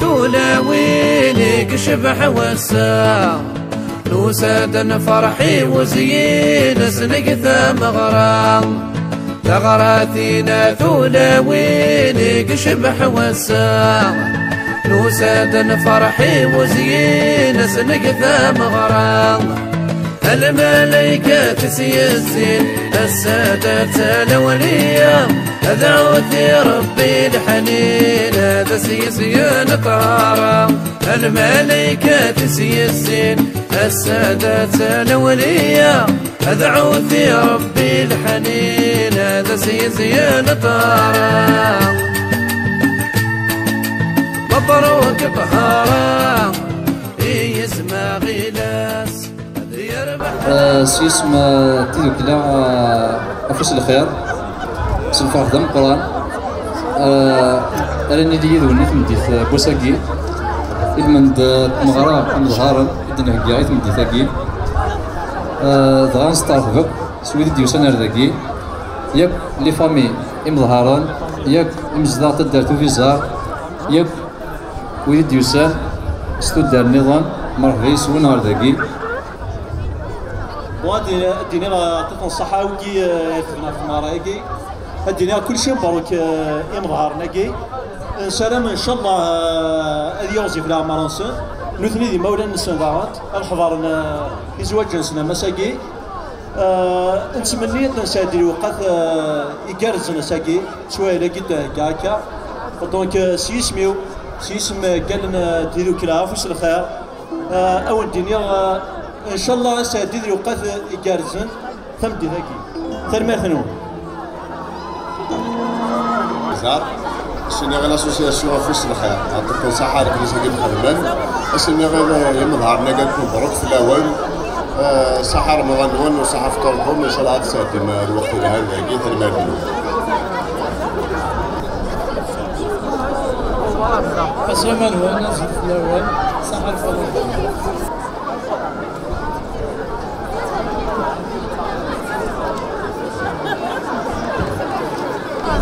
ثولا وينك شبح وسا نوسادا فرحي وزين سنقثا مغرام ثغراتنا ثولا وينك شبح وسا نوسادا فرحي وزين سنقثا مغرام الملايكة تسيسين السادات الأولية أدعوتي ربي الحنين هذا سيسين طهارة الملايكة تسيسين السادات الأولية أدعوتي ربي الحنين هذا سيسين طهارة مبروك طهارة يسمع غلاس سيسم تيدو كلا أفرس الخير سنفرح دم القرآن أراني دي يدو نيت مديث بوساقي إدمن مغراب مظهارا إدنا هكايت مديث أكي دغان ستارفق سويد ديوسان أرداكي ياك لي فامي إمظهارا ياك إمزدار تدارتو في زار ياك ويد ديوسان ستودار النظام مرحبا سوين أرداكي الدنيا تكون صحة وكي يثبنا في المرايقي الدنيا كل شيء مبروك يمظهر نقي سلام ان شاء الله يوزي في العمرانس نثني ذي مولانا السنغارات الحضار يزوج نسنا مساقي نتمنى نسادي الوقت يقرز نساقي شويه لقيت كاكا دونك سيسميو سيسم قال لنا ديرو كلا فوس الخير او الدنيا ان شاء الله سادي الوقت يقرزن ثمدي ذاكي ثرماثنو سيني غير لاسوسياسيون فوس الخير عطيكم صحة لك اللي ساقي خدمان سيني غير يمظهر نقا نكون مبروك في الاول صحة رمضان نون وصحة فطوركم ان شاء الله عاد سادي الوقت اللي هذا كي ثرماثنو فسلمان هو الناس في الاول صحة الفضل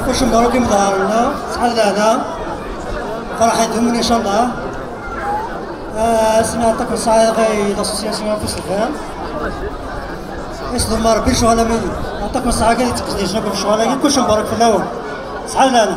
واش مبروك مظهر لنا صحة لنا فرحتهم ان شاء الله سنا عطاكم الصحة غير لاسوسياسيون فوس الخير يصدر ربي الشغل مني عطاكم الصحة كاع تقصدي شنو في الشغل كلشي مبروك في الاول صحة لنا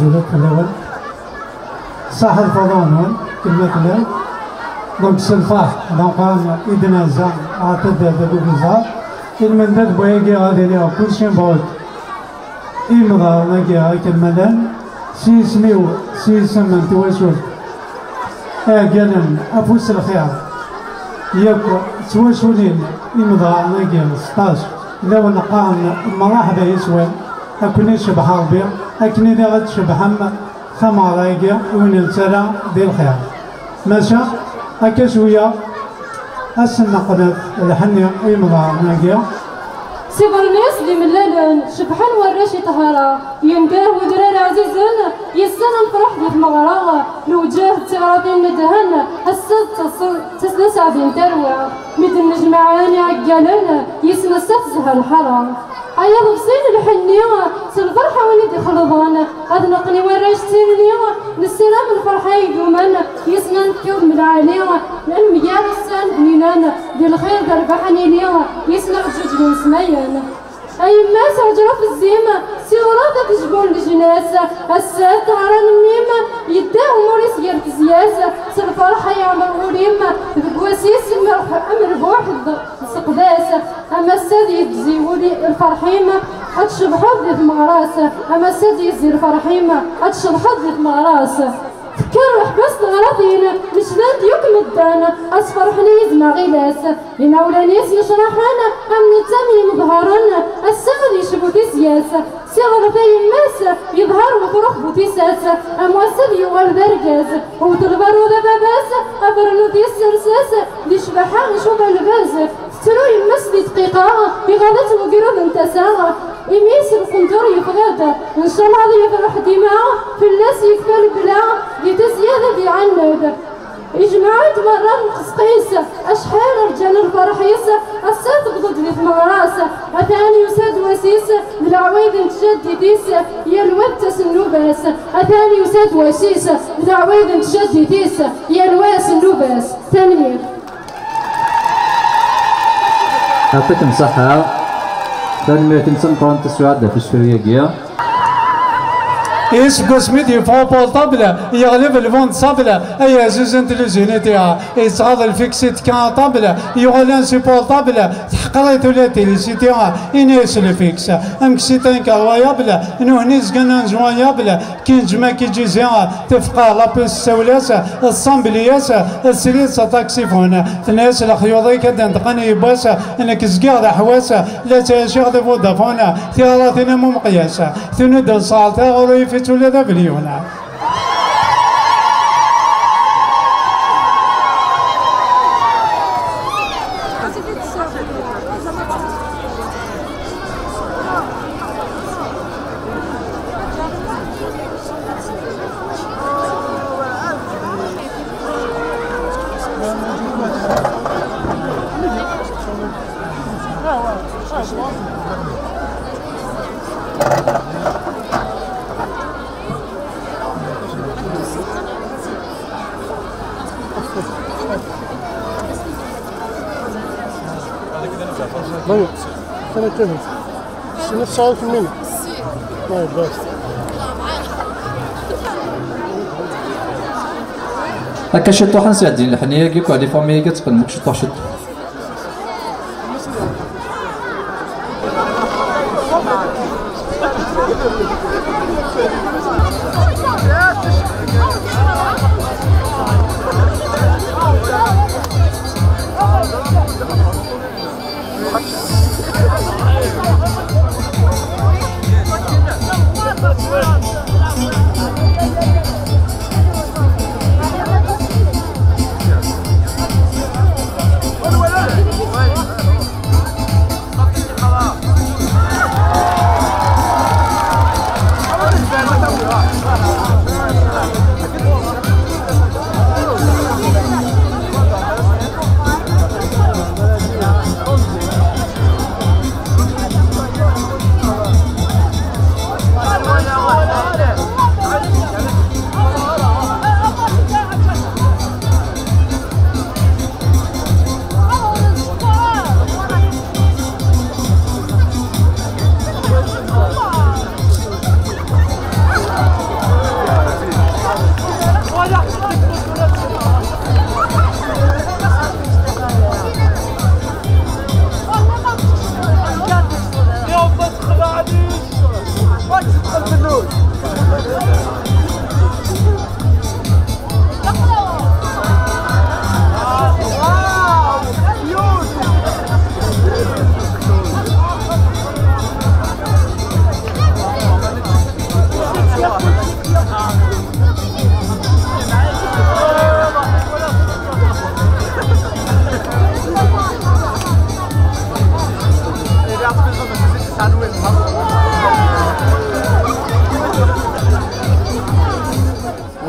زولت في الأول صح الفضانون كما كلام دونك سلفاح دونك إدنا زان عطد دابو بزار المندد بويجي غادي ليها كلشي مبعوث إمضى ناكي هاك المدن سيسميو سيسمن تواشوف قالن أفوس الخيار ياك تواشولين إمضى ناكي 16 لو نقام مراحبا يسوى أكوني شبح ربي أكني دي غد شبحم ثمرايقيا وين التلا ديال الخيار ماشا هكا شوية أسن قناة الحنية إمضى ناكي صغر الناس اللي ملالن شبحان وراشي طهارة ينقاه ودرار عزيزن يسن الفرح ديال مغراغ الوجاه تغراطين ندهن السد تسلس عبين تروع ميد النجمعاني عقالن يسن السفزها الحرام أيا ضبسين الحنية سالفرحة وين يدخلضان هاد نقني وراش تيرني للسلام الفرحة يدومن يسنان كيوم من العالية الميار السان بنينان ديال الخير دربحني ليا يسنا جوج من سميان أي ما سعجرة في الزيمة سيغراطة تجبون الجناس السات هران ميم يداه موريس يرك زياسة سالفرحة يعمل غريم بقواسيس مربوح السقداس أما الساد يتزيولي الفرحيمة هتشبحض في مغراسة أما الساد يزي الفرحيمة هتشبحض في مغراسة كرح بس الغراضين مشلان ديوك مدانا أصفر حنيز ما غيلاس لنا ولا نيس نشرحانا أم نتامي مظهرنا السغد يشبو تسياسة صغر في الناس يظهر وفرخ بوتيساسة أم وسد يوغل برقاز وتغبر وذا باباس أبرنو دي السرساسة دي شبحان شوب الباز سترو يمس دي دقيقة يغادت مقرب انتساغة إميس القنطر يفغاد إن شاء الله هذا يفرح دماء في الناس يكفى البلاء دي تزيادة دي عناد إجماعات مرة قسقيس أشحال رجال الفرحيس الساد قضد في مغراسة أثاني يساد وسيس بالعويد تشد ديس يا الواد تسنوباس أثاني يساد وسيس بالعويد تشد ديس يا الواس النوباس تنمير يعطيكم صحة تنمية تنسنقون تسوعد في الشفرية إيش قسمي دي فوبول طابلة يغلب الفوند صابلة أي زوزن تلوزينيتيها إيصغاد الفيكسيت كان طابلة يغلان سيبول طابلة تحقريت ولا تيليسيتيها إنيس الفيكس أم كسيتين كالوايابلة نوهنيز كان زوايابلة كين جما كي جيزيها تفقى لابوس سولاسة الصامبلياسة السليسة تاكسيفون تناس الخيوضي كدن تقني يباسة إنك زقاغ حواسة لا تاشيغ دي فودافونا ثياراتنا ممقياسة ثنود الصالتة غروي في تولد بليونا أنا كذا سنة 89 طيب بس هكا شطوح نساعدين الحنية كيكو على فامي كتقنك شطوح شط What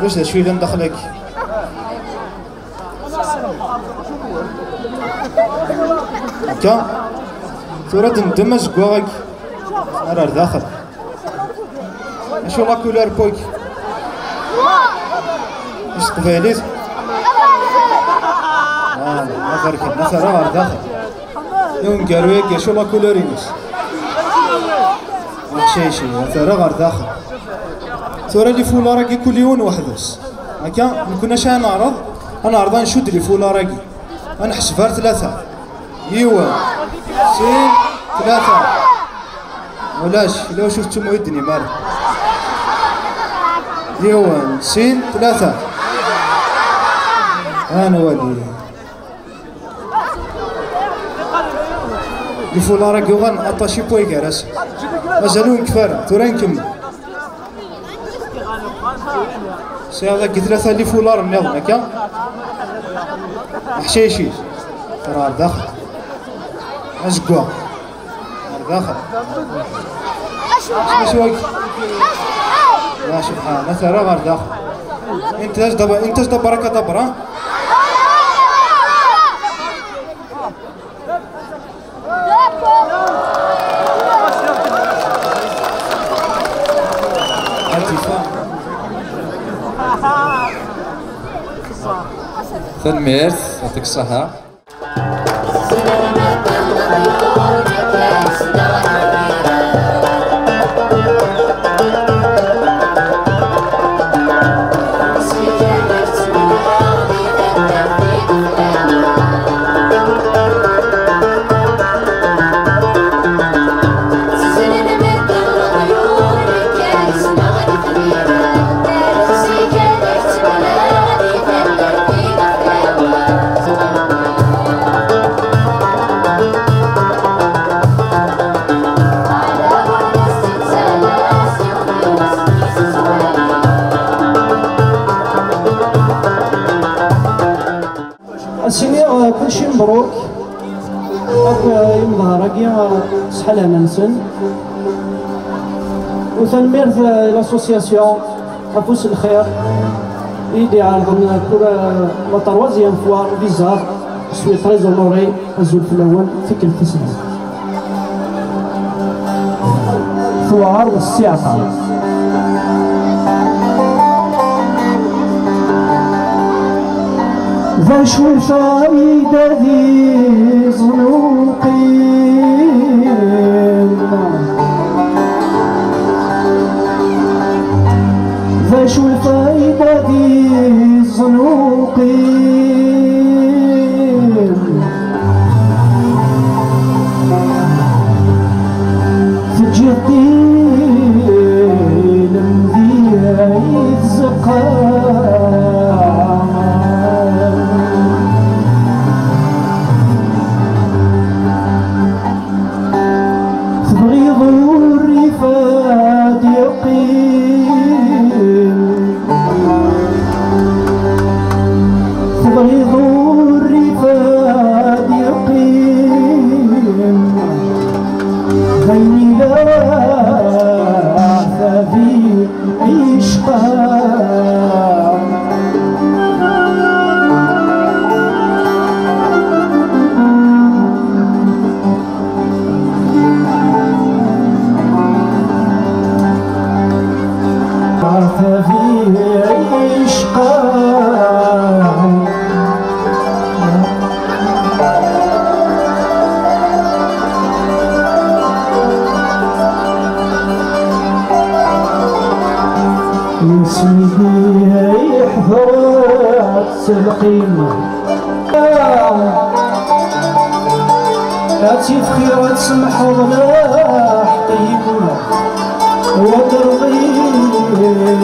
واش هذا شويه ندخلك هكا ثورة ندم زكواك راه داخل شو لا كولور بوك اش قباليت نظر كنا راه داخل يوم قالوا شو لا كولورينيش شي ثورة غير داخل ثورة لي فولا راكي كل يوم وحدوس هكا ما كناش نعرض نشد لي فولا راكي غنحسبها 3 ايوا سين 3 ولاش الا شفتو مويدني مالك ايوا سين 3 انا ولي لي فولا راكي غنعطاشي بوي كراس مازالو كفاره ثورة نكمل سي هذاك 3 لي فولار النظام هكا حشيشي راه داخل ازكوا داخل اش واقف لا سبحان الله ترى غير داخل انت دبر كدبر تنميرت يعطيك الصحة. سيني كلشي مبروك يوم ظهرك صحة لهنا وتنميرت لاسوسياسيون أفوس الخير اللي عرضنا pour la troisième fois visa. Je suis très honoré أزول في الأول في كل تسليم ثوار والسياقة ذا شو فايدة ذي زنوقي ذا شو الفايدة ذي زنوقي في جدي لمذي يتزقى القيمة هاتي بخير تسمح ولا حقيمة وترضي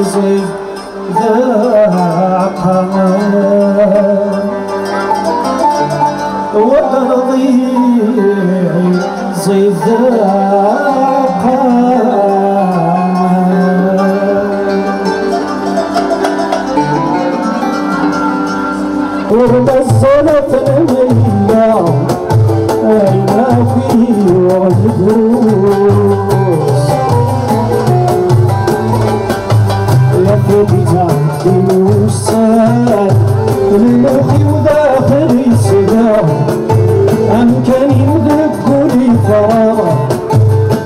زي ذاقها وترضي زي ذاقها وبصلت المية أين فيه والدروس يا فوتي الوساد المخي وداخل السجار أمكن يمدك لي فراغ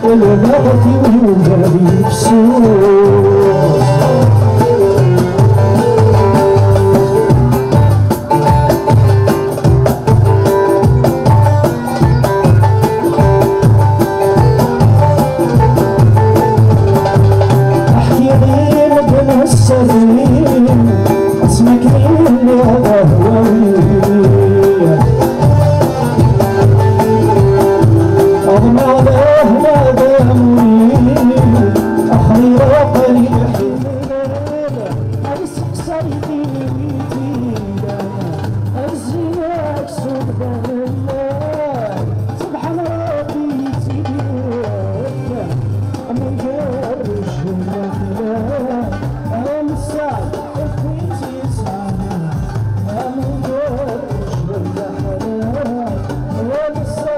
البغتي ويولي بسوس أحكي غير بنسرين اسمك اللي هواوي أغنى له دمي أخري رقلي حلال أرسك صيدي ميتينا أرزينك سبحان الله سبحان ربي تديرك من قرش المخلال أنسى أخوتي سعنا من قرش المخلال وانسى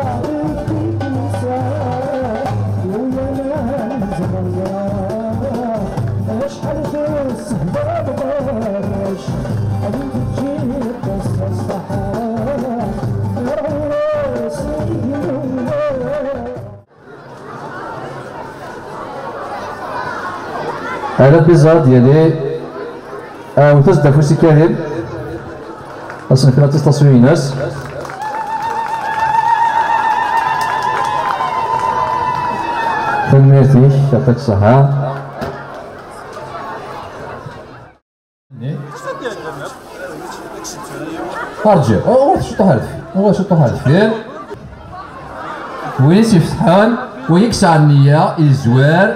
اشحال في السهبة بغرش أبيك تجيب قصة الصحراء هذا البيزا ديالي وتزدا فوسي كاهل اصلا كنا تصوير ناس تنميرتي يعطيك الصحة. ارجع هو شطو هذا فين وين يفتحون ويكسع النية الزوار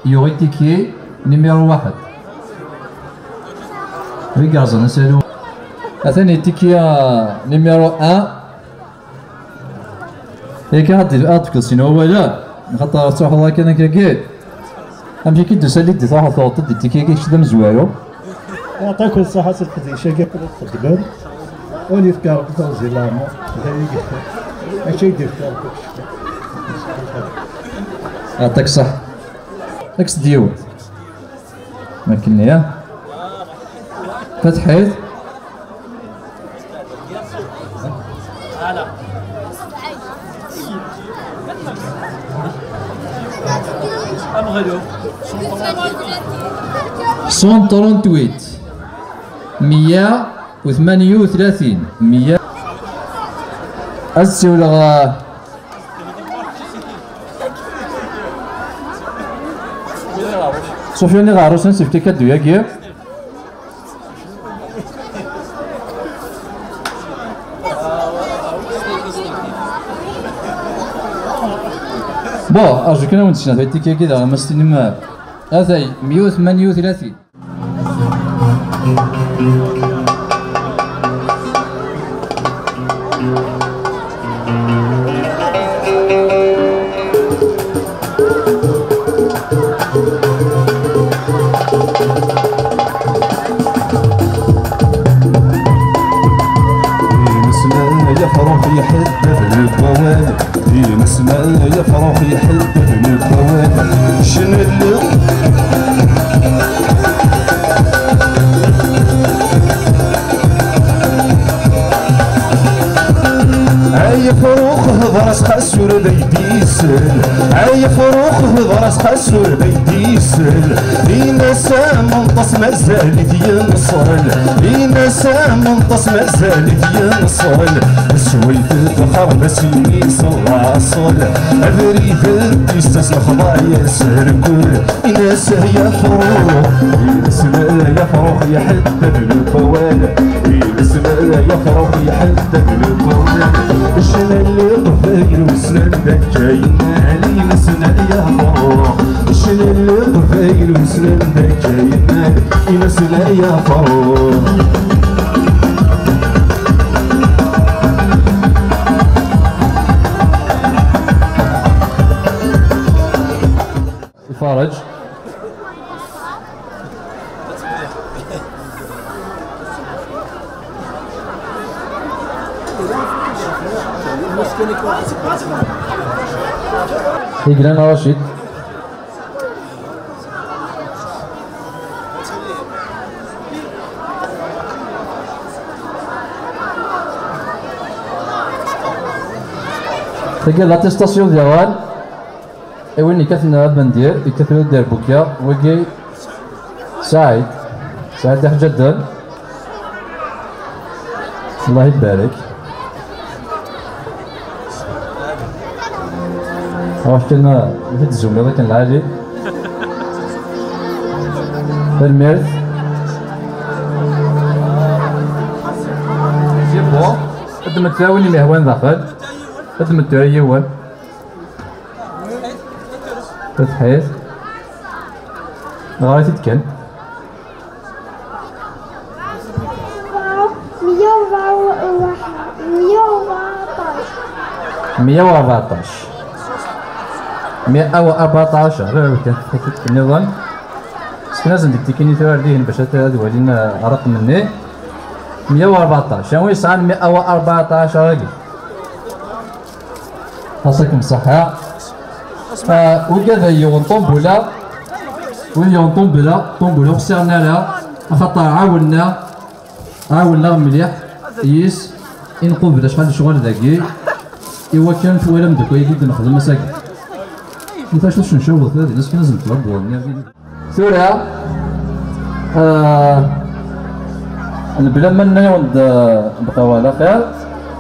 يوغي تيكي نيميرو 1 ريكازا نسالو اثاني تيكيا نيميرو 1 هيك هادي ادكل هو لا خاطر تروح الله كان كاكيد امشي كي تسالي دي تروح توطي دي تيكي كيشد مزوارو يعطيك الصحة سيدي شاكي قدام ولي فكار بتوزي لامو ماشي يدير فكار يعطيك الصحة اكس ديو ما كنيا فتحيت صون 38 138 100 أسي ولا صوفيا اللي غاروس نسفتي كادو ياكي بو ارجوك انا ونتشنا فايتي كي كذا ما استلم هذا 138 يا حدة القوال نسمع يا فروخ يا حدة القوال شنو اللي عايا فروخ هضرس خسور بيديسل عايا فروخ هضرس خسور بيديسل لينا منطس مازال ينصل لينا منطس مازال ينصل سويت الفخر بس يصلى صل ابريد يستس الخضايا سهر كل ناس يا فروخ يا فروخ يا حتى بالفوال يا فروخ يا حتى بالفوال شنو اللي طفير وسنان جايين علي نسنا يا فروخ شنو اللي طفير وسنان جايين نسنا يا فروخ فرج يقلان رشيد تلقى لاتيستاسيون ديال وين كثنا هاد مندير يكثروا دير بوكيا وكي سعيد جدا الله يبارك واش كنا في الزوم كان العالي الميرث سي بون قد تاوني مهوان داخل قد متريون تتحيث غاية تتكن 114 غير كانت في النظام لازم ديك تكيني تواردين باش هادو ولينا رقم مني 114 شنو يسعى 114 راجل خاصكم صحة وكذا يون طومبولا خسرنا لها خاطر عاونا مليح يس نقوم شحال شغل ذاكي إوا كانت ولا مدك يجي نخدم مساكن كيفاش باش نشوف هذه الناس كي لازم تربوا ثورة بلا ما نعاود نبقاو على خير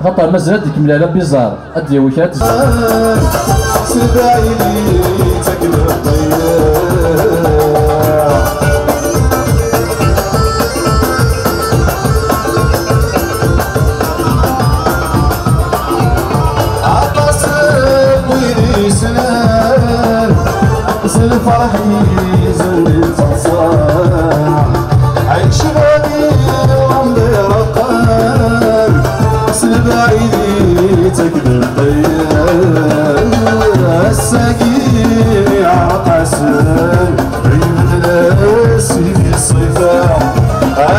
خاطر مازال ديك ملاله بيزار ادي وكات سبايلي تقلب الفرح يزن التصاع عين شبابي وعمري رقان سبايدي تكذب طيان الساقين يعرق عسل عيد سيدي الصفاع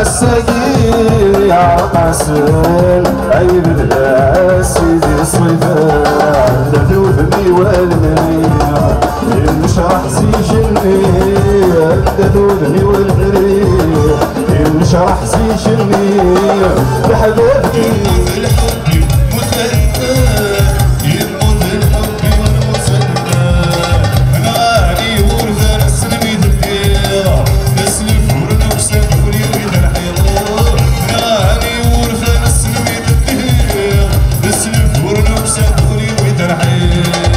الساقين يعرق عسل عيد سيدي الصفاع ذوبني والمنيع ينشرح سيشني ذوبني والحرير ينشرح سيشني بحبيبتي الحب مثنى يرمض الحب والمثنى انا غالي ورثة نسلمي ذكيرة نسلف ورنفسك وريد الحيرة انا غالي ورثة نسلمي ذكيرة نسلف ورنفسك وريد الحيرة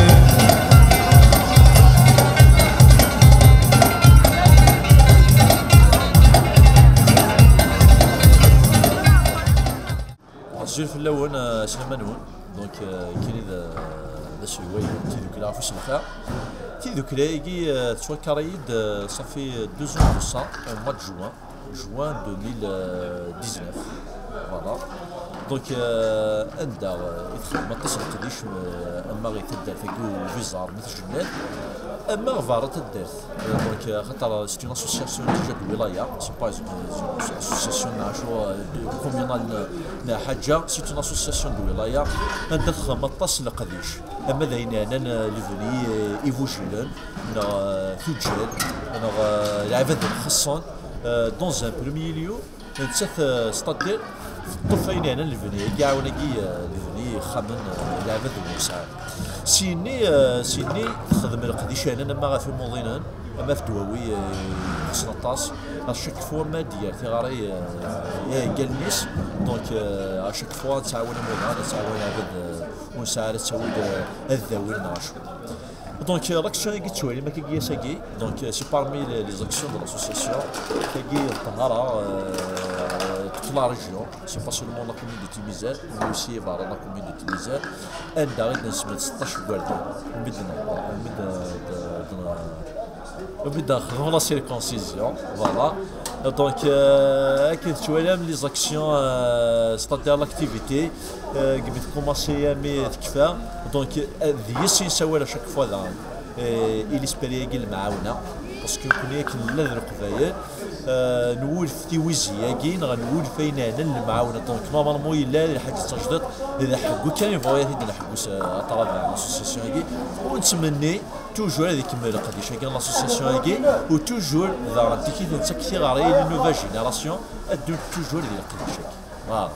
الجيل في الاول سلمانون دونك كاين ذا شويه تيدوك لا فاش الخير تيدوك لا يجي تشوا كاريد صافي 2 ans de ça au mois de juin 2019 voilà دونك عندها ما تصلتليش اما غير تدار في فيزار مثل جنات اما غفاره تدارت دونك خاطر سيت اون اسوسياسيون ديجا دو ولايه سي با اسوسياسيون نعرفوا كوميونال حاجه سيت اون اسوسياسيون دو ولايه عندها 18 لقديش اما داين انا لي فوني ايفوجيلون انا فوتجيل انا العباد خصون دون ان بروميي ليو تسث ستادير طفين انا الفني كاع وناكي الفني خامن لعبه المساعد سيني خدم القديش انا ما في موضينان اما في دواوي خصنا طاس اشاك فوا ما ديال في غاري كالنيس دونك اشاك فوا تعاون موضوع تعاون عباد ونساعد تسوي الذوي ناشو دونك l'action qui tue les mecs qui s'agit donc c'est parmi les actions de l'association qui est Tahara toute la région c'est pas seulement la commune de Timizet mais aussi la commune de Timizet elle d'arrêt de 16 guardiens بدنا la circoncision voilà donc كي تشوالم les actions c'est-à-dire l'activité qui va commencer à donc يسي نسوي له شاك فوا il espérait يجي المعاونه باسكو كون ياك لا القبايل نقول في تيويزي غنقول فين انا المعاونه دونك نورمالمون الا حاجه تجدد اذا حقو كان يبغي اذا حقو اطراف لاسوسياسيون هاكي ونتمنى توجور هذيك كمل القضيه كاين لاسوسياسيون هاكي وتوجور اذا رديتي تنسى كثير غير لي نوفا جينيراسيون ادو توجور هذيك القضيه. فوالا.